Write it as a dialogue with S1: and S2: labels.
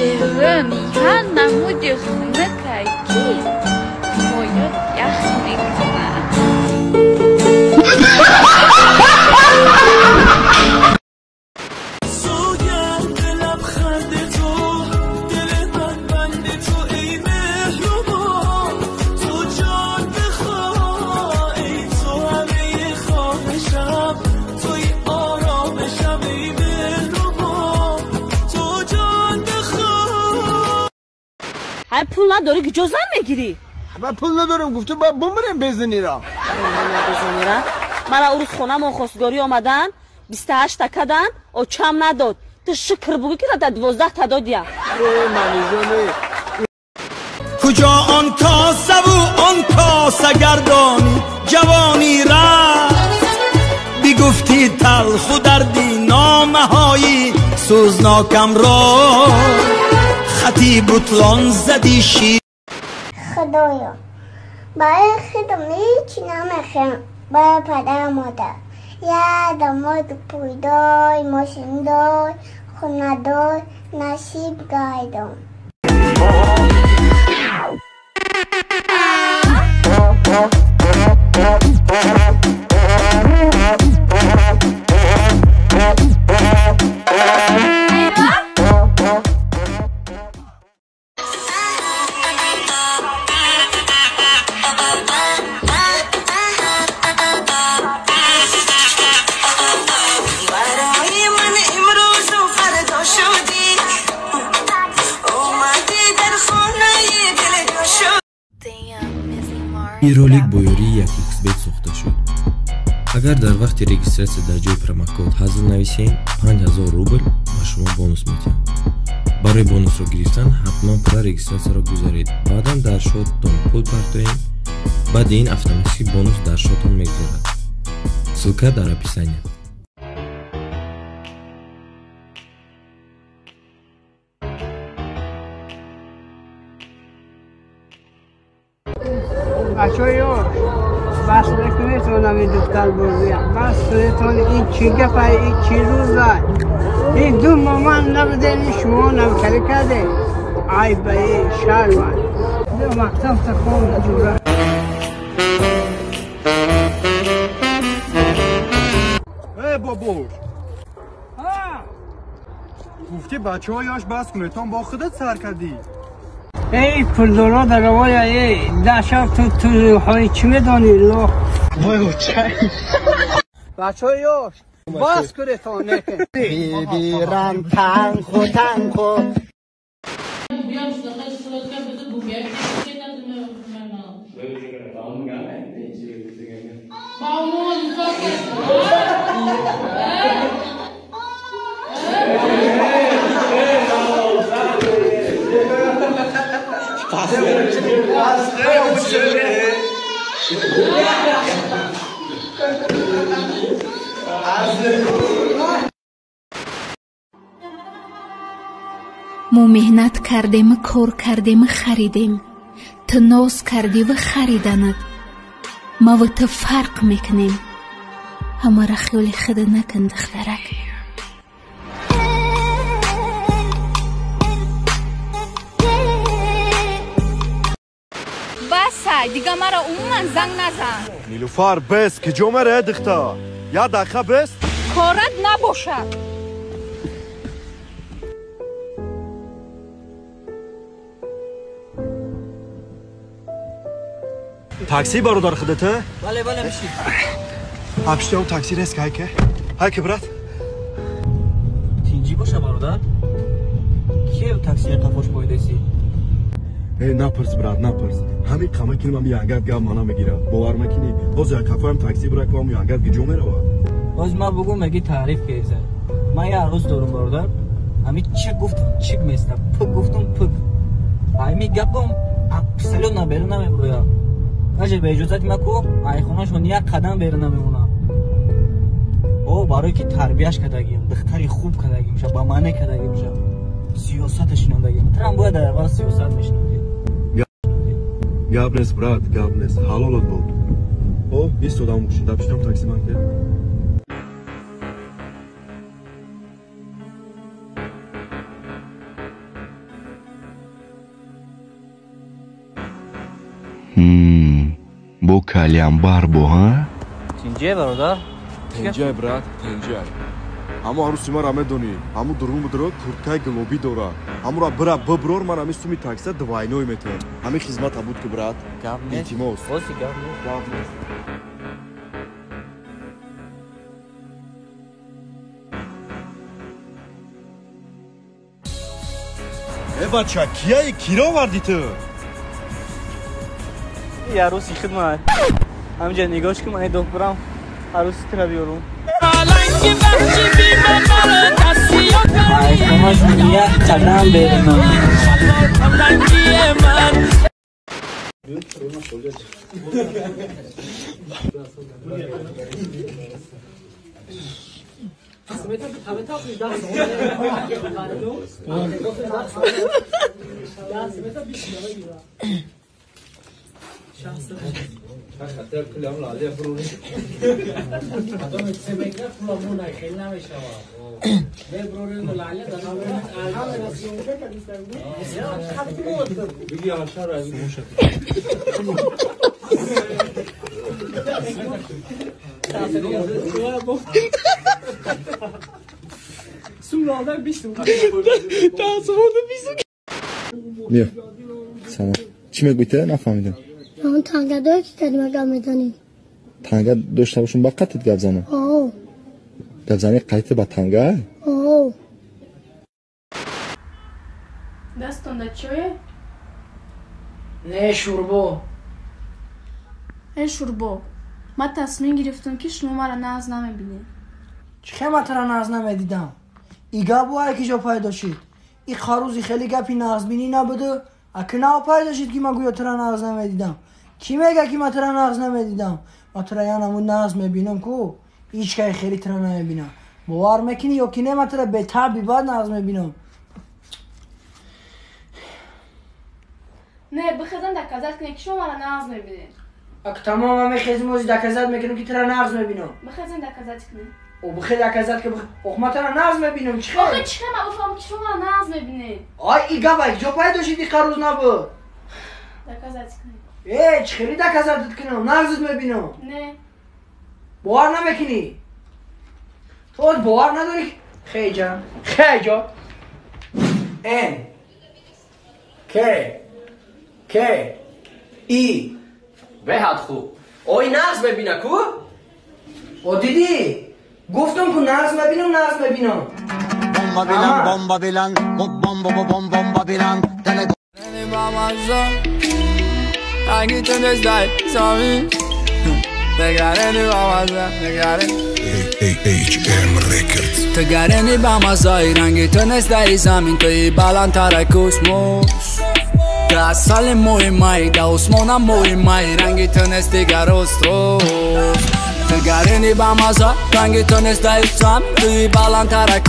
S1: بهرانی ها نمود خونه تاکی باید یخ میکنم.
S2: هر پول نداری که جزن میگیری؟
S3: من پول ندارم گفتم باید بمرم بزنی را.
S2: بزنی را؟ من اروز خونم و خواستگاری آمدن 28 تا کدن و چم نداد. تو شکر بگو که تا 12 تا دادیم.
S3: منیزانه
S4: کجا آن کاسه و آن کاسه گردانی جوانی را بی گفتی تلخ و دردی نامه های سوزناکم را خطی بطلان زدی شیر.
S5: خدایا برای خودم هیچی نمیخوام، برای پدر مادر یه داماد پویدار، ماشین دار، خونه دار نصیب گردم.
S6: این ролик бо ёрии 1xbet сохта шуд. Агар дар вақти регистратсия дар ҷои промокод ҳазл нависем 5000 рубл ба шумо бонус медиҳам. барои бонусро гирифтан ҳатман прорегистратсияро гузаред. баъдан дар шоттон пул партоем. баъди ин автоматики бонус дар шотон мегузарад. ссилка дар описание.
S7: بچه‌ها بس نکنید تو نمی دختر بردیم بس کنید این چی گفت این چی روزه این دو مامان نبودین شما نمکری کرده ای بایی شرمن دو مکتب تخون جوره.
S3: ای بابور گفتی بچه ها یاش بس کنید تا با خودت سر کردی.
S7: ای پولدارا در روای ای داشت تو های چی میدانی لو وای چای بچه های یاش باز کنه تا نکن
S3: بیران تنخو تنخو
S1: ما مهنت کردیم کار کردیم خریدیم تو ناز کردی و خریدند ما و تو فرق میکنیم همه را خیال خود نکن دخترک. بس دیگه مرا عموما زنگ نزن.
S3: نیلوفر بس که جمعه دختر یا دقیقه بس
S1: کارت نباشد.
S3: تاکسی برادر خودته؟
S2: بله بله میشی.
S3: هفشتم تاکسی رس های که برات
S2: تینجی باشه برادر کیه تاکسی قفاش بایدسی؟
S3: نپرس برات نپرس همین قمه کنیم هم یانگرد گام مانا میگیره باور مکنی باز یا کفا هم تاکسی برای که هم یانگرد گجو میره
S2: باز ما بگو مگی تعریف که ایزه من یه عروض دارم برادر همین چی گفتم چیک میستم پک گفتم پک همی گپم اپسلو نبیرو نمیبرویا نجه به اجازت مکو ای خونهشون یک قدم بیرون نمیمونم او برای که تربیهش کدگیم دختری خوب کدگیم شد با معنی کدگیم میشه سیاستش نمیدگیم ترم باید در اول سیاست میشنم
S3: گابنس برات گابنس حلالت بود او 20 دام کشید داشتم تاکسی من که калям барбо, ҳа?
S2: Тинҷай, бародар?
S3: Тинҷай, брат, тинҷай. Ҳамо аруси мара медонӣ, ҳамо дурун мудро курткаи гулобӣ дора. Ҳамора бира биброр, ман ҳами суми такса двайной метем. Ҳами хизмата буд ки, брат.
S2: Гап нест.
S3: Илтимос.
S2: Боси гап нест.
S3: Гап нест. бача, кияи киро варди ту?
S2: Аруси хидмат. ҳамҷа нигоҳш ки ман дох бурам аруси тира биёрум. Айшомаш як қадам беринам.
S3: Мия, салом. Чӣ мегӯйте? Нафаҳмидам.
S5: اون تانگه داری که داری مگه میدانی؟
S3: تانگه داشته باشون با قطعت گپ زنه؟
S5: آه
S3: گپ زنی قطعت با تانگه؟
S5: آه
S8: دستون چیه؟
S7: نه شوربا.
S8: ای شوربا، من تصمیم گرفتم که شما مرا ناز نمیبینید.
S7: چه من تو را ناز نمیدیدم؟ ای گپ که جا پیدا شد. ای خروزی خیلی گپی ناز بینی نبوده. اگه نه پیدا شد که من گویا تو را ناز نمیدیدم. کی میگه که من تو را ناز نمیدیدم؟ من تو را یعنی ناز میبینم کو هیچ که خیلی تو را نمیبینم. باور میکنی یا که نه من تو را به تابی بعد ناز میبینم.
S8: نه بخزن دکازت کنی که شما مرا ناز میبینید.
S7: اگه تمام همه خیزم وزی دکازت میکنم که تو را ناز میبینم.
S8: بخزن دکازت کنی.
S7: او بخی دکازت که بخی من تو را ناز میبینم چه؟
S8: آخه چه من بفهم که شما مرا ناز میبینید.
S7: آی ای گبای جو پیدا شدی خروز نبود.
S8: دکازت کنی.
S7: ای چه خیلی دکازت کنم نازت میبینم.
S8: نه.
S7: باور نمیکنی. تو باور نداری خیجان خیجان ان که ای
S9: بهت خوب اوی ناز میبینه کو؟
S7: او دیدی گفتم که ناز میبینم
S4: Bomba bilan bomba bilan HM Records
S10: تگرنی با مزای رنگی تونست داری زمین توی بالاتر کوسموس ده سال مهمه ده عثمانم مهمه رنگی تونست دیگر استروس تگرنی با مزای رنگی تونست داری زمین توی بالاتر